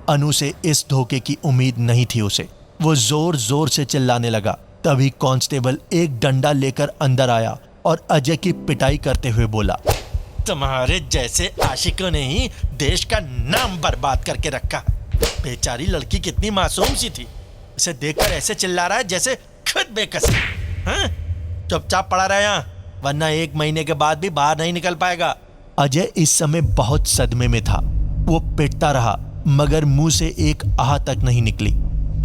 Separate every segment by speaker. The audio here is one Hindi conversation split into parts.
Speaker 1: अनु से इस धोखे की उम्मीद नहीं थी उसे। वो जोर जोर से चिल्लाने लगा। तभी कांस्टेबल एक डंडा लेकर अंदर आया और अजय की पिटाई करते हुए बोला, तुम्हारे जैसे आशिकों ने ही देश का नाम बर्बाद करके रखा। बेचारी लड़की कितनी मासूम सी थी, उसे देखकर ऐसे चिल्ला रहा है जैसे खुद बेकस। हाँ? चुपचाप पड़ा रहा यहाँ, वरना 1 महीने के बाद भी बाहर नहीं निकल पाएगा। अजय इस समय बहुत सदमे में था। वो पिटता रहा मगर मुंह से एक आह तक नहीं निकली।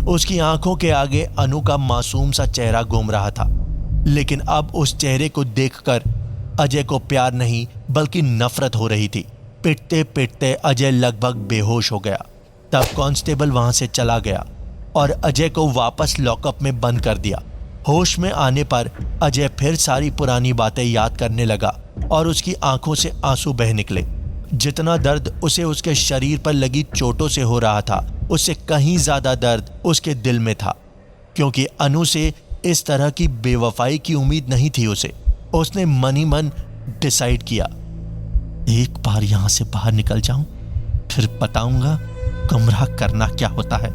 Speaker 1: उसकी आंखों के आगे अनु का मासूम सा चेहरा घूम रहा था, लेकिन अब उस चेहरे को देखकर अजय को प्यार नहीं बल्कि नफरत हो रही थी। पिटते पिटते अजय लगभग बेहोश हो गया। तब कांस्टेबल वहां से चला गया और अजय को वापस लॉकअप में बंद कर दिया। होश में आने पर अजय फिर सारी पुरानी बातें याद करने लगा और उसकी आंखों से आंसू बह निकले। जितना दर्द उसे उसके शरीर पर लगी चोटों से हो रहा था, उससे कहीं ज्यादा दर्द उसके दिल में था, क्योंकि अनु से इस तरह की बेवफाई की उम्मीद नहीं थी उसे। उसने मन ही मन डिसाइड किया, एक बार यहां से बाहर निकल जाऊं, फिर बताऊंगा गुमराह करना क्या होता है।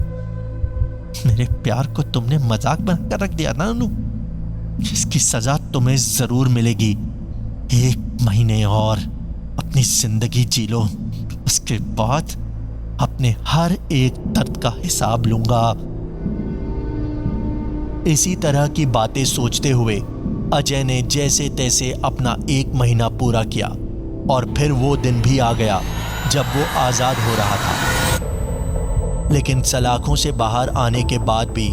Speaker 1: मेरे प्यार को तुमने मजाक बनाकर रख दिया ना अनु, इसकी सजा तुम्हें जरूर मिलेगी। 1 महीने और अपनी जिंदगी जी लो, उसके बाद अपने हर एक दर्द का हिसाब लूंगा। इसी तरह की बातें सोचते हुए अजय ने जैसे तैसे अपना 1 महीना पूरा किया और फिर वो दिन भी आ गया जब वो आजाद हो रहा था। लेकिन सलाखों से बाहर आने के बाद भी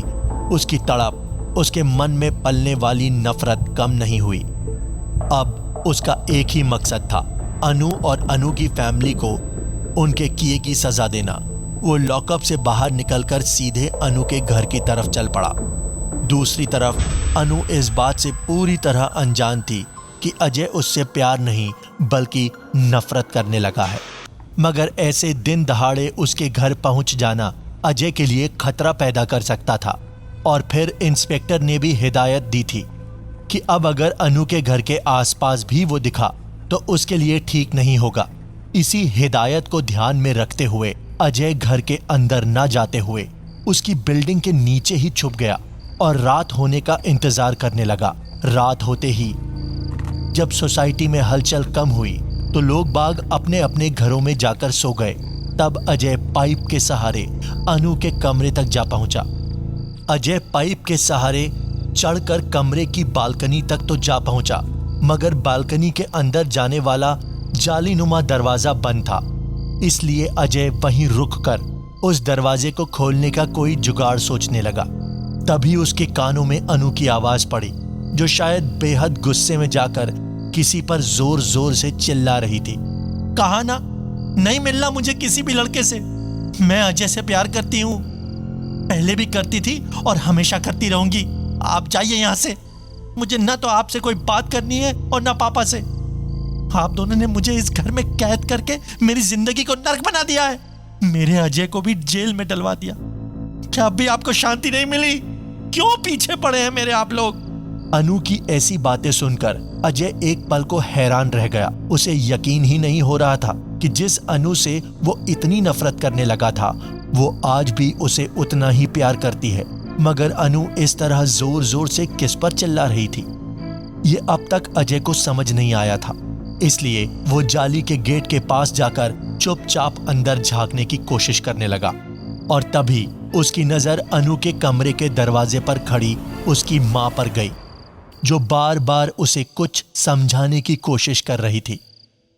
Speaker 1: उसकी तड़प, उसके मन में पलने वाली नफरत कम नहीं हुई। अब उसका एक ही मकसद था, अनु और अनु की फैमिली को उनके किए की सजा देना। वो लॉकअप से बाहर निकलकर सीधे अनु के घर की तरफ चल पड़ा। दूसरी तरफ अनु इस बात से पूरी तरह अनजान थी कि अजय उससे प्यार नहीं बल्कि नफरत करने लगा है। मगर ऐसे दिन दहाड़े उसके घर पहुंच जाना अजय के लिए खतरा पैदा कर सकता था। और फिर इंस्पेक्टर ने भी हिदायत दी थी कि अब अगर अनु के घर के आसपास भी वो दिखा तो उसके लिए ठीक नहीं होगा। इसी हिदायत को ध्यान में रखते हुए अजय घर के अंदर न जाते हुए उसकी बिल्डिंग के नीचे ही छुप गया और रात होने का इंतजार करने लगा। रात होते ही जब सोसाइटी में हलचल कम हुई तो लोग बाग अपने अपने घरों में जाकर सो गए। तब अजय पाइप के सहारे अनु के कमरे तक जा पहुंचा। अजय पाइप के सहारे चढ़कर कमरे की बालकनी तक तो जा पहुंचा, मगर बालकनी के अंदर जाने वाला जालीनुमा दरवाजा बंद था। इसलिए अजय वहीं रुककर उस दरवाजे को खोलने का कोई जुगाड़ सोचने लगा। तभी उसके कानों में अनु की आवाज पड़ी, जो शायद बेहद गुस्से में जाकर किसी पर जोर जोर से चिल्ला रही थी। कहा ना, नहीं मिलना मुझे किसी भी लड़के से। मैं अजय से प्यार करती हूँ, पहले भी करती थी और हमेशा करती रहूंगी। आप जाइए यहाँ से, मुझे ना तो आपसे कोई बात करनी है और ना पापा से। आप दोनों ने मुझे इस घर में कैद करके मेरी जिंदगी को नर्क बना दिया है। मेरे अजय को भी जेल में डलवा दिया। क्या अब भी आपको शांति नहीं मिली? क्यों पीछे पड़े हैं मेरे आप लोग? अनु की ऐसी बातें सुनकर अजय एक पल को हैरान रह गया। उसे यकीन ही नहीं हो रहा था कि जिस अनु से वो इतनी नफरत करने लगा था, वो आज भी उसे उतना ही प्यार करती है। मगर अनु इस तरह जोर जोर से किस पर चिल्ला रही थी, ये अब तक अजय को समझ नहीं आया था। इसलिए वो जाली के गेट के पास जाकर चुपचाप अंदर झांकने की कोशिश करने लगा। और तभी उसकी नजर अनु के कमरे के दरवाजे पर खड़ी उसकी मां पर गई, जो बार बार उसे कुछ समझाने की कोशिश कर रही थी।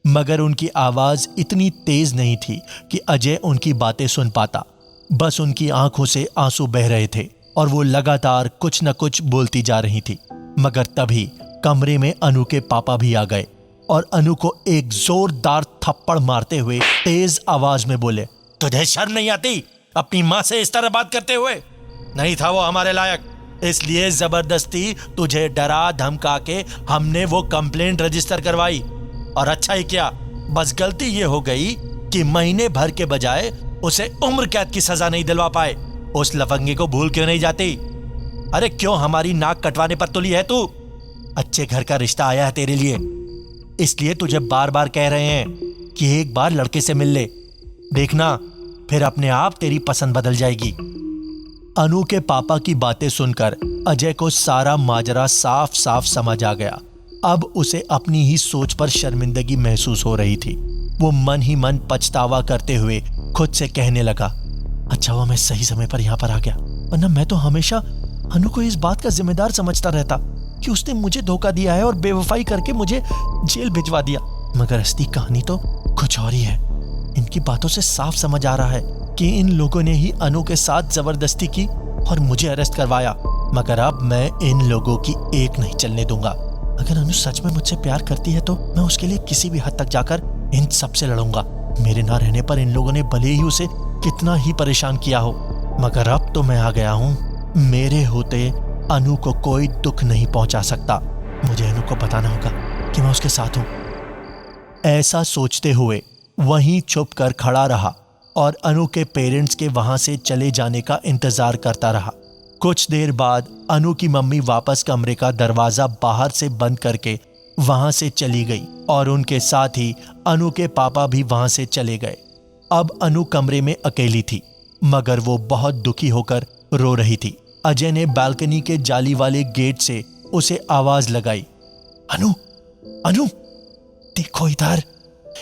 Speaker 1: मगर उनकी आवाज इतनी तेज नहीं थी कि अजय उनकी बातें सुन पाता। बस उनकी आंखों से आंसू बह रहे थे और वो लगातार कुछ न कुछ बोलती जा रही थी। मगर तभी कमरे में अनु के पापा भी आ गए और अनु को एक जोरदार थप्पड़ मारते हुए तेज आवाज में बोले, तुझे शर्म नहीं आती अपनी माँ से इस तरह बात करते हुए? नहीं था वो हमारे लायक, इसलिए जबरदस्ती तुझे डरा धमका के हमने वो कंप्लेंट रजिस्टर करवाई। और अच्छा ही क्या, बस गलती ये हो गई कि महीने भर के बजाय उसे उम्र कैद की सजा नहीं दिलवा पाए। उस लफंगे को भूल क्यों नहीं जाती? अरे क्यों हमारी नाक कटवाने पर तुली है तू? अच्छे घर का रिश्ता आया है तेरे लिए, इसलिए तुझे बार बार कह रहे हैं कि एक बार लड़के से मिल ले। देखना फिर अपने आप तेरी पसंद बदल जाएगी। अनु के पापा की बातें सुनकर अजय को सारा माजरा साफ साफ समझ आ गया। अब उसे अपनी ही सोच पर शर्मिंदगी महसूस हो रही थी। वो मन ही मन पछतावा करते हुए खुद से कहने लगा, अच्छा हुआ मैं सही समय पर यहाँ पर आ गया, वरना मैं तो हमेशा अनु को इस बात का जिम्मेदार समझता रहता कि उसने मुझे धोखा दिया है और बेवफाई करके मुझे जेल भिजवा दिया। मगर असली कहानी तो कुछ और ही है। इनकी बातों से साफ समझ आ रहा है कि इन लोगों ने ही अनु के साथ जबरदस्ती की और मुझे अरेस्ट करवाया। मगर अब मैं इन लोगों की एक नहीं चलने दूंगा। अगर अनु सच में मुझसे प्यार करती है तो मैं उसके लिए किसी भी हद तक जाकर इन सब से लड़ूंगा। मेरे ना रहने पर इन लोगों ने भले ही उसे कितना ही परेशान किया हो, मगर अब तो मैं आ गया हूँ। मेरे होते अनु को कोई दुख नहीं पहुंचा सकता। मुझे अनु को बताना होगा कि मैं उसके साथ हूँ। ऐसा सोचते हुए वहीं चुप कर खड़ा रहा और अनु के पेरेंट्स के वहां से चले जाने का इंतजार करता रहा। कुछ देर बाद अनु की मम्मी वापस कमरे का दरवाजा बाहर से बंद करके वहां से चली गई और उनके साथ ही अनु के पापा भी वहां से चले गए। अब अनु कमरे में अकेली थी, मगर वो बहुत दुखी होकर रो रही थी। अजय ने बालकनी के जाली वाले गेट से उसे आवाज लगाई, अनु, अनु, देखो इधर,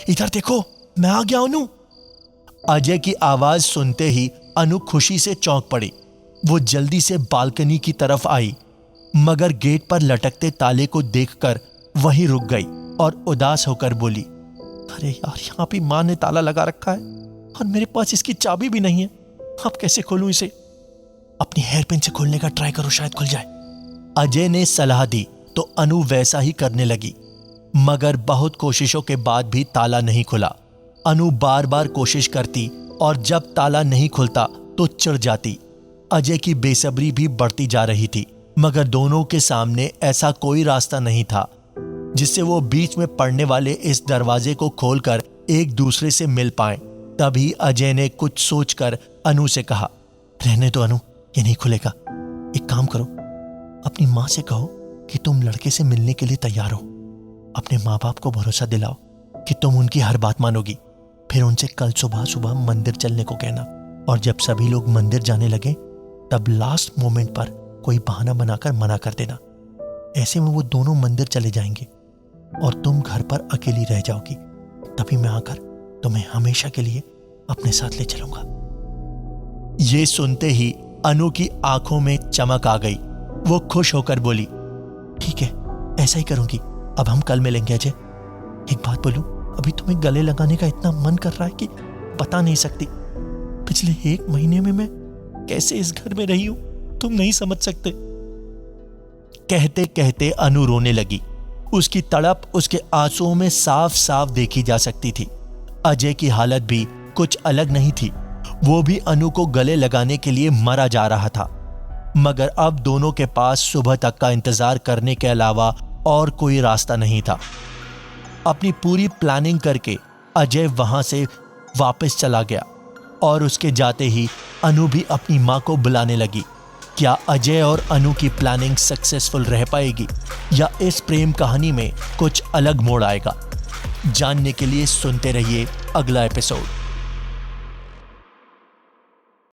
Speaker 1: इधर देखो, मैं आ गया अनु। अजय की आवाज सुनते ही अनु खुशी से चौंक पड़ी। वो जल्दी से बालकनी की तरफ आई, मगर गेट पर लटकते ताले को देखकर वहीं रुक गई और उदास होकर बोली, अरे यार, यहाँ भी माँ ने ताला लगा रखा है और मेरे पास इसकी चाबी भी नहीं है। अब कैसे खोलूं इसे? अपनी हेयर पिन से खोलने का ट्राई करो, शायद खुल जाए। अजय ने सलाह दी तो अनु वैसा ही करने लगी, मगर बहुत कोशिशों के बाद भी ताला नहीं खुला। अनु बार बार कोशिश करती और जब ताला नहीं खुलता तो चिढ़ जाती। अजय की बेसब्री भी बढ़ती जा रही थी, मगर दोनों के सामने ऐसा कोई रास्ता नहीं था जिससे वो बीच में पड़ने वाले इस दरवाजे को खोलकर एक दूसरे से मिल पाएं। तभी अजय ने कुछ सोचकर अनु से कहा, रहने दो अनु, ये नहीं खुलेगा। एक काम करो, अपनी माँ से कहो कि तुम लड़के से मिलने के लिए तैयार हो। अपने माँ बाप को भरोसा दिलाओ कि तुम उनकी हर बात मानोगी। फिर उनसे कल सुबह सुबह मंदिर चलने को कहना, और जब सभी लोग मंदिर जाने लगे तब लास्ट मोमेंट पर कोई बहाना बनाकर मना कर देना। ऐसे में वो दोनों मंदिर चले जाएंगे और तुम घर पर अकेली रह जाओगी। तभी मैं आकर तुम्हें हमेशा के लिए अपने साथ ले चलूंगा। ये सुनते ही अनु की आंखों में चमक आ गई। वो खुश होकर बोली, ठीक है, ऐसा ही करूंगी। अब हम कल मिलेंगे। अजय, एक बात बोलूं, अभी तुम्हें गले लगाने का इतना मन कर रहा है कि बता नहीं सकती। पिछले 1 महीने में मैं कैसे इस घर में रही हूं, तुम नहीं समझ सकते। कहते कहते अनु रोने लगी। उसकी तड़प उसके आंसुओं में साफ साफ देखी जा सकती थी। अजय की हालत भी कुछ अलग नहीं थी। वो भी अनु को गले लगाने के लिए मरा जा रहा था, मगर अब दोनों के पास सुबह तक का इंतजार करने के अलावा और कोई रास्ता नहीं था। अपनी पूरी प्लानिंग करके अजय वहां से वापस चला गया और उसके जाते ही अनु भी अपनी मां को बुलाने लगी। क्या अजय और अनु की प्लानिंग सक्सेसफुल रह पाएगी या इस प्रेम कहानी में कुछ अलग मोड़ आएगा? जानने के लिए सुनते रहिए अगला एपिसोड।